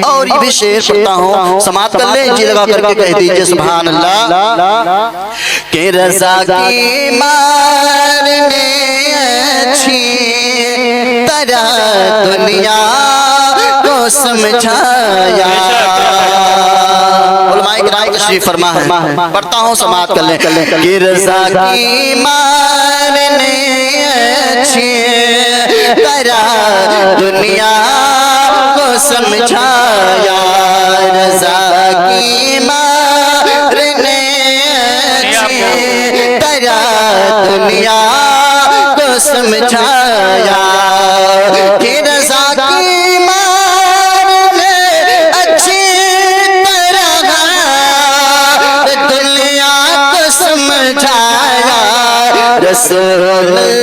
اور یہ بھی شعر پڑھتا ہوں، سماعت کر لیں، جی لگا کر کے کہہ دیجئے سبحان اللہ۔ کہ رضا کی مارنے اچھی طرح دنیا کو سمجھایا۔ علماء کرام تشریف فرما ہے، پڑھتا ہوں سماعت کر لیں۔ کہ رضا کی مارنے اچھی طرح دنیا کو سمجھایا، رضا کی مارنے اچھی طرح دنیا کو سمجھایا۔ کہ رضا کی مارنے اچھی طرح دنیا کو سمجھایا، رسول